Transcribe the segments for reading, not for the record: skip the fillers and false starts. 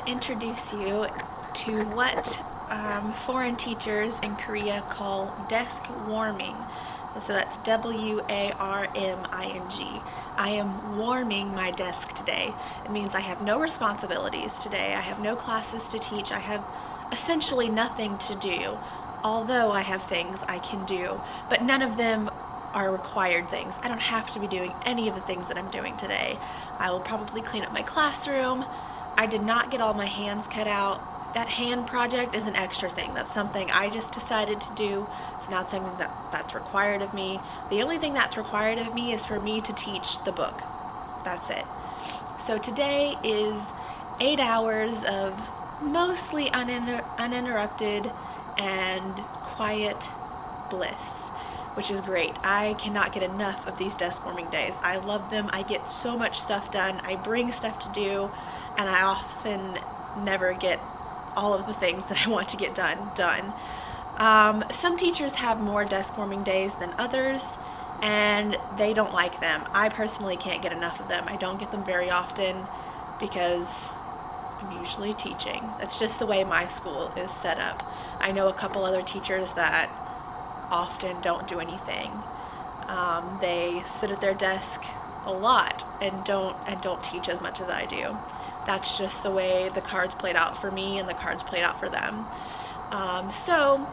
introduce you to what foreign teachers in Korea call desk warming. So that's W-A-R-M-I-N-G. I am warming my desk today. It means I have no responsibilities today. I have no classes to teach. I have essentially nothing to do, although I have things I can do, but none of them are required things. I don't have to be doing any of the things that I'm doing today. I will probably clean up my classroom. I did not get all my hands cut out. That hand project is an extra thing. That's something I just decided to do. It's not something that's required of me. The only thing that's required of me is for me to teach the book. That's it. So today is 8 hours of mostly uninterrupted and quiet bliss, which is great. I cannot get enough of these desk warming days. I love them. I get so much stuff done. I bring stuff to do, and I often never get all of the things that I want to get done. Some teachers have more desk warming days than others, and they don't like them. I personally can't get enough of them. I don't get them very often because I'm usually teaching. That's just the way my school is set up. I know a couple other teachers that often don't do anything. They sit at their desk a lot and don't teach as much as I do. That's just the way the cards played out for me and the cards played out for them. So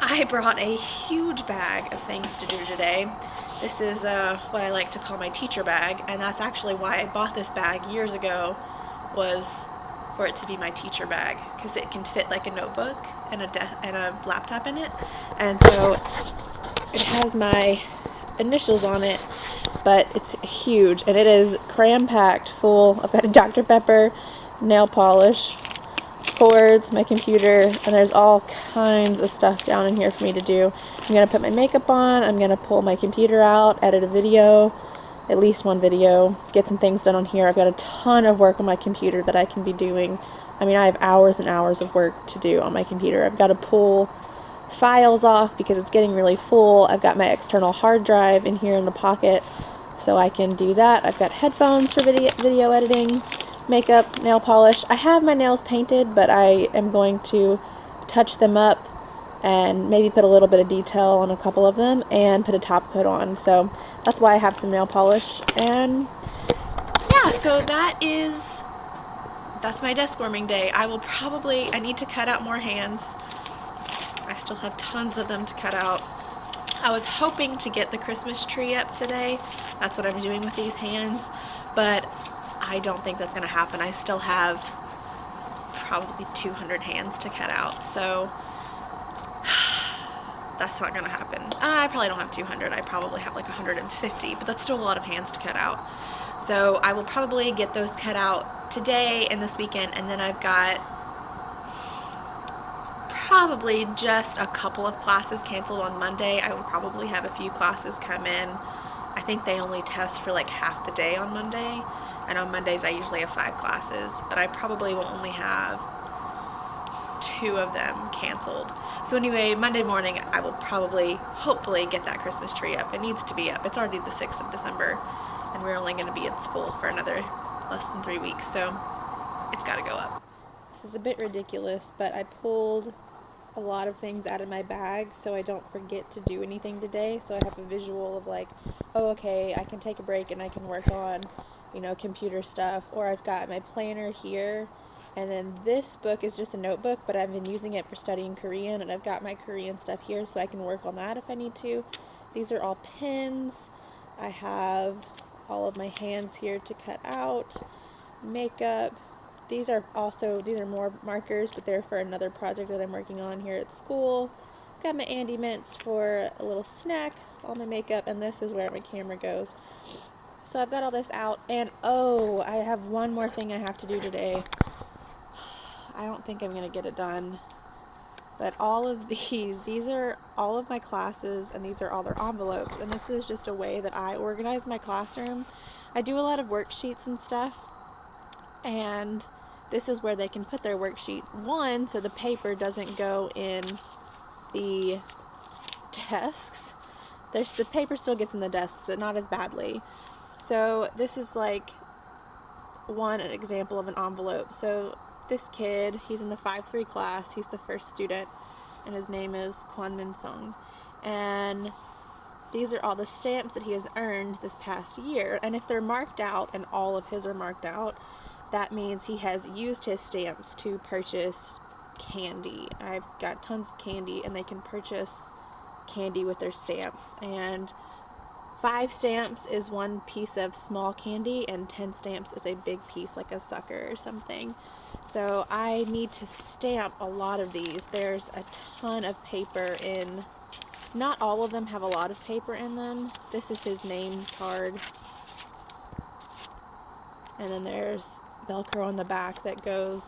I brought a huge bag of things to do today. This is what I like to call my teacher bag, and that's actually why I bought this bag years ago, was for it to be my teacher bag, because it can fit like a notebook and a laptop in it. And so it has my initials on it, but it's huge, and it is cram-packed full. I've got a Dr. Pepper, nail polish, cords, my computer, and there's all kinds of stuff down in here for me to do. I'm going to put my makeup on, I'm going to pull my computer out, edit a video, at least one video, get some things done on here. I've got a ton of work on my computer that I can be doing. I mean, I have hours and hours of work to do on my computer. I've got to pull files off because it's getting really full. I've got my external hard drive in here in the pocket, so I can do that. I've got headphones for video editing, makeup, nail polish. I have my nails painted, but I am going to touch them up and maybe put a little bit of detail on a couple of them and put a top coat on. So that's why I have some nail polish. And yeah, so that's my desk warming day. I need to cut out more hands. I still have tons of them to cut out. I was hoping to get the Christmas tree up today. That's what I'm doing with these hands, but I don't think that's going to happen. I still have probably 200 hands to cut out, so that's not going to happen. I probably don't have 200. I probably have like 150, but that's still a lot of hands to cut out. So I will probably get those cut out today and this weekend, and then I've got probably just a couple of classes canceled on Monday. I will probably have a few classes come in. I think they only test for like half the day on Monday, and on Mondays I usually have 5 classes, but I probably will only have 2 of them canceled. So anyway, Monday morning I will probably, hopefully, get that Christmas tree up. It needs to be up. It's already the 6th of December, and we're only going to be in school for another less than 3 weeks, so it's got to go up. This is a bit ridiculous, but I pulled a lot of things out of my bag so I don't forget to do anything today, so I have a visual of like, oh, okay, I can take a break and I can work on, computer stuff. Or I've got my planner here, and then this book is just a notebook, but I've been using it for studying Korean, and I've got my Korean stuff here so I can work on that if I need to. These are all pens. I have all of my hands here to cut out, makeup. These are more markers, but they're for another project that I'm working on here at school. Got my Andy Mints for a little snack, all my makeup, and this is where my camera goes. So I've got all this out, and oh, I have one more thing I have to do today. I don't think I'm going to get it done, but all of these are all of my classes, and these are all their envelopes, and this is just a way that I organize my classroom. I do a lot of worksheets and stuff, and this is where they can put their worksheet. One, so the paper doesn't go in the desks. The paper still gets in the desks, but not as badly. So this is like an example of an envelope. So this kid, he's in the 5-3 class, he's the first student, and his name is Kwan Min Sung. And these are all the stamps that he has earned this past year. And if they're marked out, and all of his are marked out, that means he has used his stamps to purchase candy. I've got tons of candy, and they can purchase candy with their stamps. And 5 stamps is one piece of small candy, and 10 stamps is a big piece, like a sucker or something. So I need to stamp a lot of these. There's a ton of paper in. Not all of them have a lot of paper in them. This is his name card. And then there's Velcro on the back that goes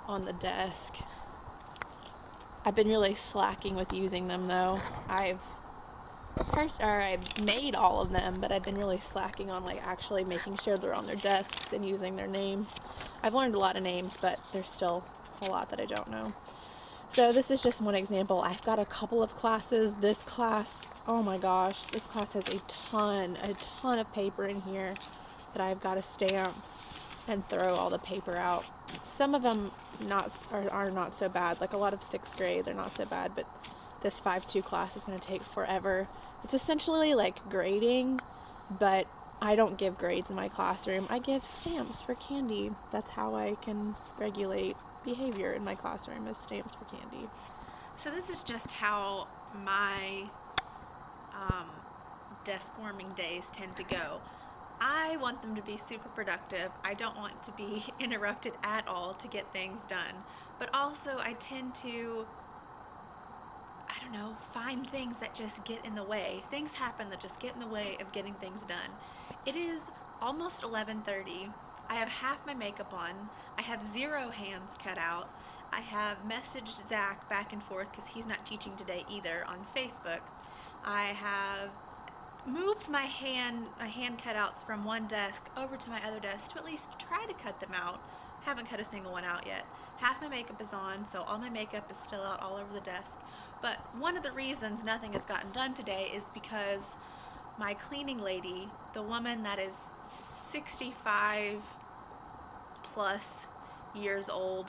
on the desk. I've been really slacking with using them though. I've made all of them, but I've been really slacking on like actually making sure they're on their desks and using their names. I've learned a lot of names, but there's still a lot that I don't know. So this is just one example. I've got a couple of classes. This class, oh my gosh, this class has a ton of paper in here that I've got to stamp and throw all the paper out. Some of them are not so bad. Like a lot of 6th grade, they're not so bad, but this 5-2 class is going to take forever. It's essentially like grading, but I don't give grades in my classroom. I give stamps for candy. That's how I can regulate behavior in my classroom, is stamps for candy. So this is just how my desk warming days tend to go. I want them to be super productive. I don't want to be interrupted at all to get things done. But also I tend to, I don't know, find things that just get in the way. Things happen that just get in the way of getting things done. It is almost 11:30. I have half my makeup on. I have 0 hands cut out. I have messaged Zach back and forth because he's not teaching today either on Facebook. I have moved my hand cutouts from one desk over to my other desk to at least try to cut them out. Haven't cut a single one out yet. Half my makeup is on, so all my makeup is still out all over the desk. But one of the reasons nothing has gotten done today is because my cleaning lady, the woman that is 65 plus years old,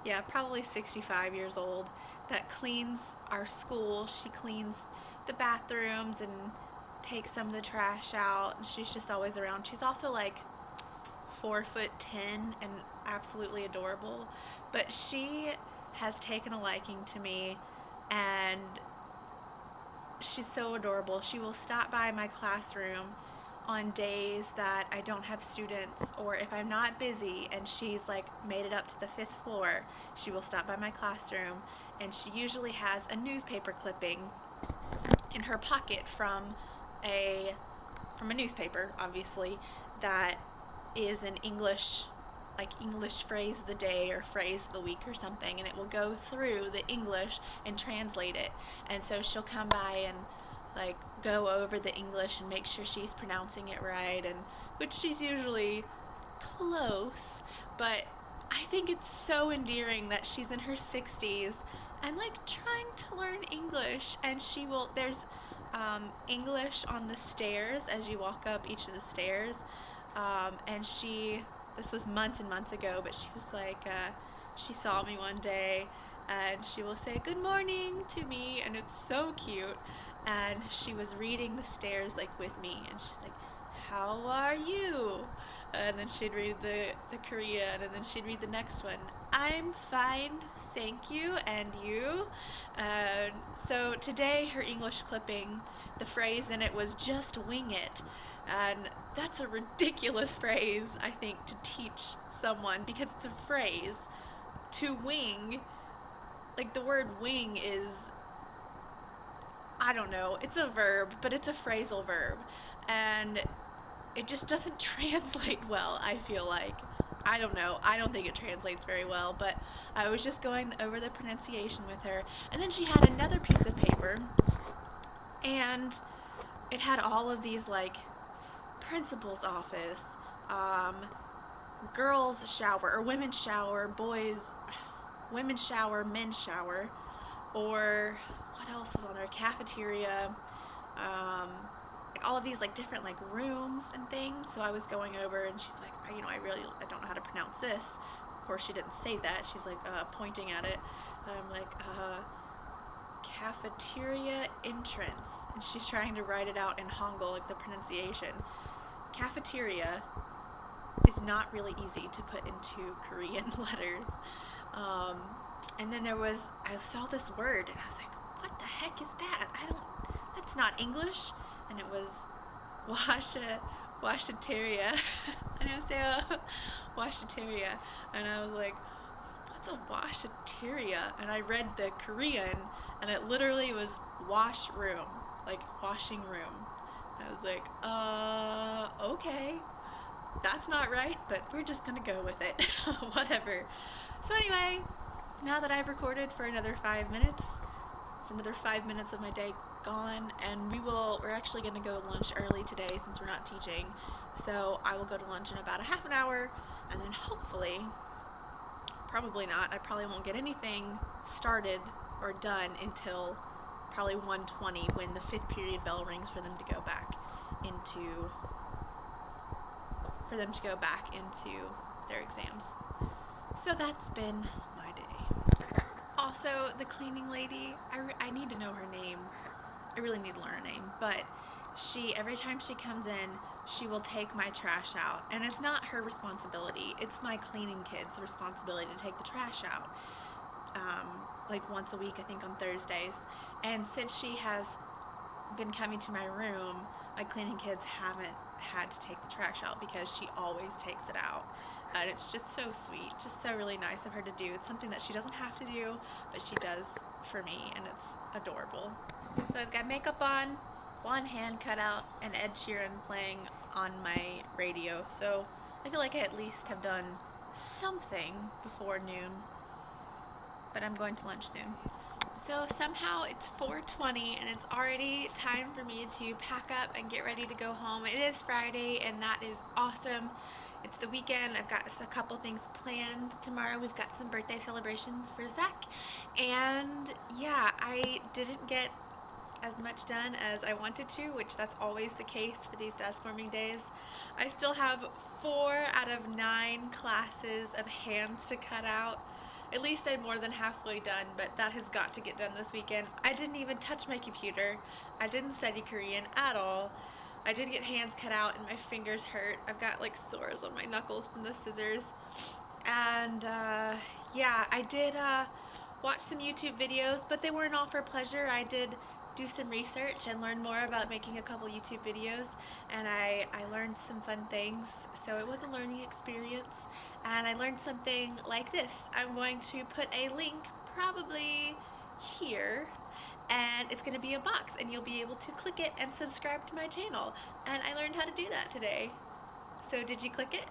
yeah, probably 65 years old, that cleans our school. She cleans the bathrooms and takes some of the trash out, and she's just always around. She's also like 4'10" and absolutely adorable, but she has taken a liking to me, and she's so adorable. She will stop by my classroom on days that I don't have students, or if I'm not busy and she's like made it up to the 5th floor, she will stop by my classroom, and she usually has a newspaper clipping in her pocket from a newspaper, obviously, that is an English phrase of the day or phrase of the week or something, and it will go through the English and translate it. And so she'll come by and like go over the English and make sure she's pronouncing it right, and which she's usually close, but I think it's so endearing that she's in her 60s and like trying to learn English, and there's English on the stairs as you walk up each of the stairs, and this was months and months ago, but she was like, she saw me one day and she will say good morning to me, and it's so cute, and she was reading the stairs like with me, and she's like, how are you? And then she'd read the Korean, and then she'd read the next one, I'm fine, thank you, and you? So today her English clipping, the phrase in it was just wing it, and that's a ridiculous phrase, I think, to teach someone, because it's a phrase. To wing, like the word wing is, I don't know, it's a verb, but it's a phrasal verb, and it just doesn't translate well, I feel like. I don't know, I don't think it translates very well, but I was just going over the pronunciation with her, and then she had another piece of paper, and it had all of these, like, principal's office, girls shower, or women's shower, women's shower, men's shower, or what else was on there, cafeteria, all of these like different like rooms and things. So I was going over and she's like, you know, I don't know how to pronounce this. Of course she didn't say that. She's like pointing at it. And I'm like, cafeteria entrance. And she's trying to write it out in Hangul, like the pronunciation. Cafeteria is not really easy to put into Korean letters. And then I saw this word and I was like, what the heck is that? That's not English. And it was washateria. 안녕하세요. Washateria. And I was like, what's a washateria? And I read the Korean and it literally was washroom, like washing room. And I was like, okay. That's not right, but we're just gonna go with it. Whatever. So anyway, now that I've recorded for another 5 minutes, it's another 5 minutes of my day gone, and we're actually gonna go to lunch early today since we're not teaching. So I will go to lunch in about a half an hour, and then hopefully, probably not, I probably won't get anything started or done until probably 1:20 when the 5th period bell rings for them to go back into their exams. So that's been my day. Also, the cleaning lady, I need to know her name. I really need to learn her name, but every time she comes in, she will take my trash out, and it's not her responsibility. It's my cleaning kids' responsibility to take the trash out, like once a week, I think on Thursdays. And since she has been coming to my room, my cleaning kids haven't had to take the trash out because she always takes it out. And it's just so sweet, just so really nice of her to do. It's something that she doesn't have to do, but she does for me, and it's adorable. So I've got makeup on, one hand cut out, and Ed Sheeran playing on my radio. So I feel like I at least have done something before noon, but I'm going to lunch soon. So somehow it's 4:20 and it's already time for me to pack up and get ready to go home. It is Friday and that is awesome. It's the weekend. I've got a couple things planned tomorrow. We've got some birthday celebrations for Zach. And yeah, I didn't get as much done as I wanted to, which that's always the case for these desk warming days. I still have 4 out of 9 classes of hands to cut out. At least I'm more than halfway done, but that has got to get done this weekend. I didn't even touch my computer. I didn't study Korean at all. I did get hands cut out and my fingers hurt. I've got like sores on my knuckles from the scissors. And yeah, I did watch some YouTube videos, but they weren't all for pleasure. I did do some research and learn more about making a couple YouTube videos, and I learned some fun things. So it was a learning experience, and I learned something like this. I'm going to put a link probably here, and it's going to be a box, and you'll be able to click it and subscribe to my channel. And I learned how to do that today. So did you click it?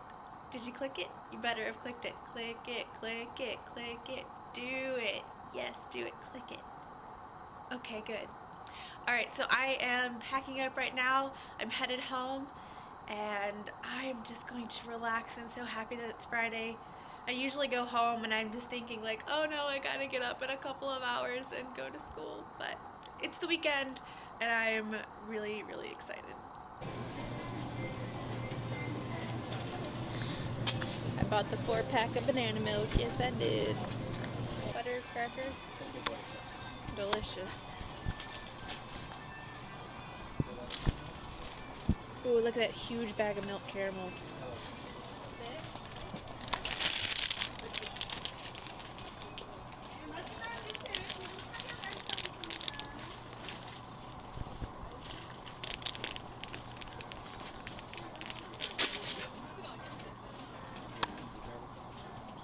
Did you click it? You better have clicked it. Click it, click it, click it. Do it. Yes, do it. Click it. Okay, good. Alright, so I am packing up right now. I'm headed home, and I'm just going to relax. I'm so happy that it's Friday. I usually go home and I'm just thinking like, oh no, I gotta get up in a couple of hours and go to school. But it's the weekend, and I'm really, really excited. I bought the 4-pack of banana milk. Yes, I did. Butter crackers. Delicious. Ooh, look at that huge bag of milk caramels.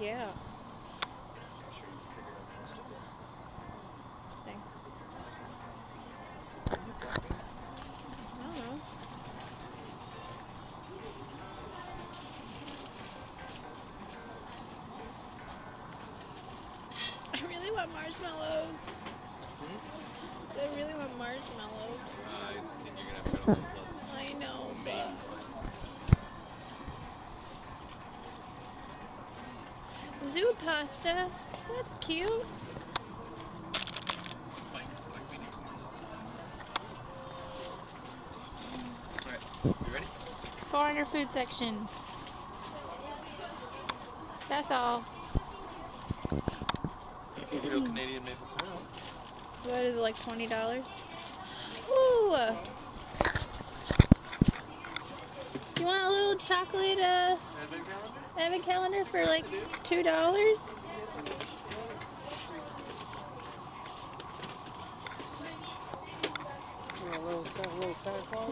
Yeah. Thanks. I don't know. I really want marshmallows. I really want marshmallows. I think you're gonna have to go to Plus. I know, Main. Zoo pasta. That's cute. Spikes for like we need corn salsa. Foreigner food section. That's all. Real Canadian maple syrup. What is it, like $20? Ooh! You want a little chocolate advent calendar for like $2?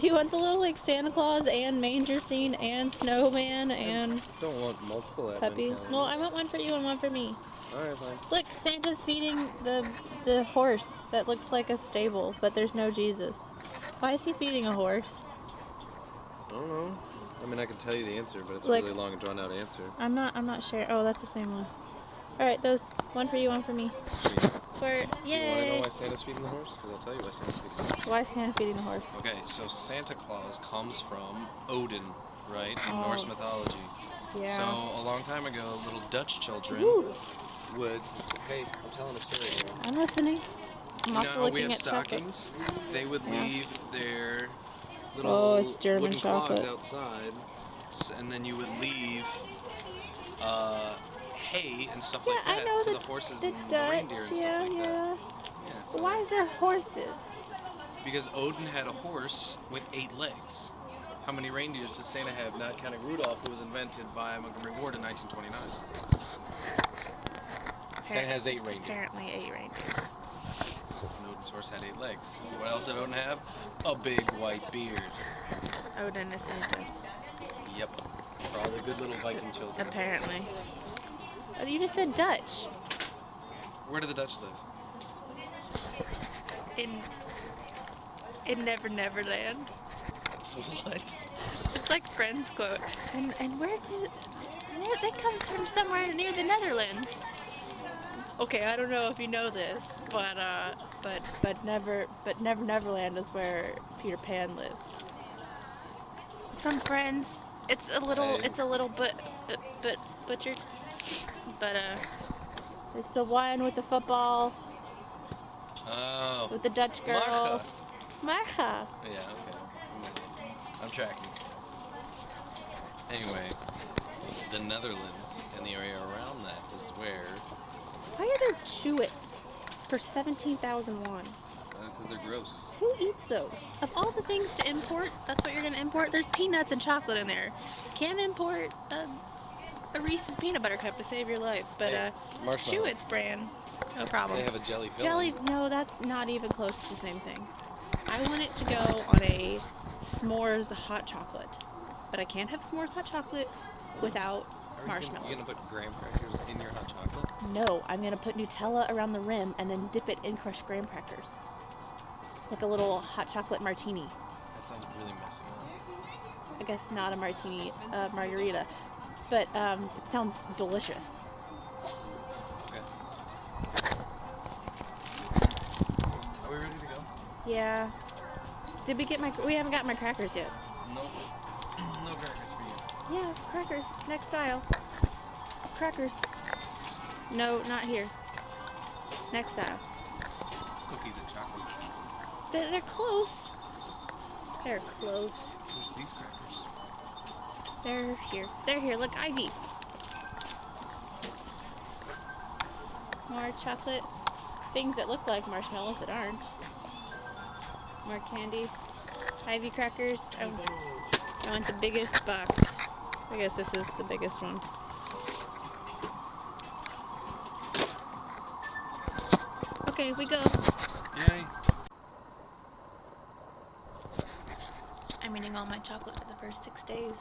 You want the little like Santa Claus and manger scene and snowman and Don't want multiple advent puppy? calendars. No, I want one for you and one for me. Alright, fine. Look, Santa's feeding the horse that looks like a stable, but there's no Jesus. Why is he feeding a horse? I don't know. I mean, I can tell you the answer, but it's Like- a really long and drawn out answer. I'm not sure. Oh, that's the same one. All right, those one for you, one for me. For Do you want to know yay! why Santa's feeding the horse? Because I'll tell you why Santa's feeding the horse. Why is Santa feeding the horse? Okay, so Santa Claus comes from Odin, right? In Oh, Norse mythology. Yeah. So a long time ago, little Dutch children Ooh. would. Hey, I'm telling a story here. I'm listening. I'm also Now we looking have at chocolate. stockings. They would Yeah. leave their little Oh, it's German wooden chocolate. clogs outside, and then you would leave hay and stuff Yeah, like that I know for the the horses the and Dutch. reindeer and Yeah, stuff like yeah. that. Yeah, so Why is there horses? because Odin had a horse with 8 legs. How many reindeers does Santa have, not counting Rudolph, who was invented by Montgomery Ward in 1929? Santa has 8 reindeer. Apparently 8 reindeer. And Odin's horse had 8 legs. What else did Odin have? A big white beard. Odin is Santa. Yep. For all the good little Viking children. Apparently. Oh, you just said Dutch. Where do the Dutch live? In Never Neverland. What? It's like Friends quote. And that comes from somewhere near the Netherlands. Okay, I don't know if you know this, but Neverland is where Peter Pan lives. It's from Friends. It's a little butchered. But it's the one with the football Oh. with the Dutch girl. Marga. Marga. Yeah, okay. I'm tracking. Anyway, the Netherlands and the area around that is where, Why are there chewits for 17,001? because they're gross. Who eats those? Of all the things to import, that's what you're gonna import. There's peanuts and chocolate in there. Can't import a Reese's peanut butter cup to save your life, but Hey, marshmallows. Chewits brand, no problem. They have a jelly filling. Jelly, no, that's not even close to the same thing. I want it to go on a s'mores hot chocolate, but I can't have s'mores hot chocolate without marshmallows. You gonna put graham crackers in your hot chocolate? No, I'm gonna put Nutella around the rim and then dip it in crushed graham crackers. Like a little hot chocolate martini. That sounds really messy. I guess not a martini, margarita. But it sounds delicious. Okay. Are we ready to go? Yeah. Did we get we haven't got my crackers yet. Nope. No crackers for you. Yeah, crackers. Next aisle. Crackers. No, not here. Next aisle. Cookies and chocolates. They're close. They're close. Where's these crackers? They're here. They're here. Look, Ivy. More chocolate things that look like marshmallows that aren't. More candy. Ivy crackers. I want the biggest box. I guess this is the biggest one. Okay, we go. Yay. I'm eating all my chocolate for the first 6 days.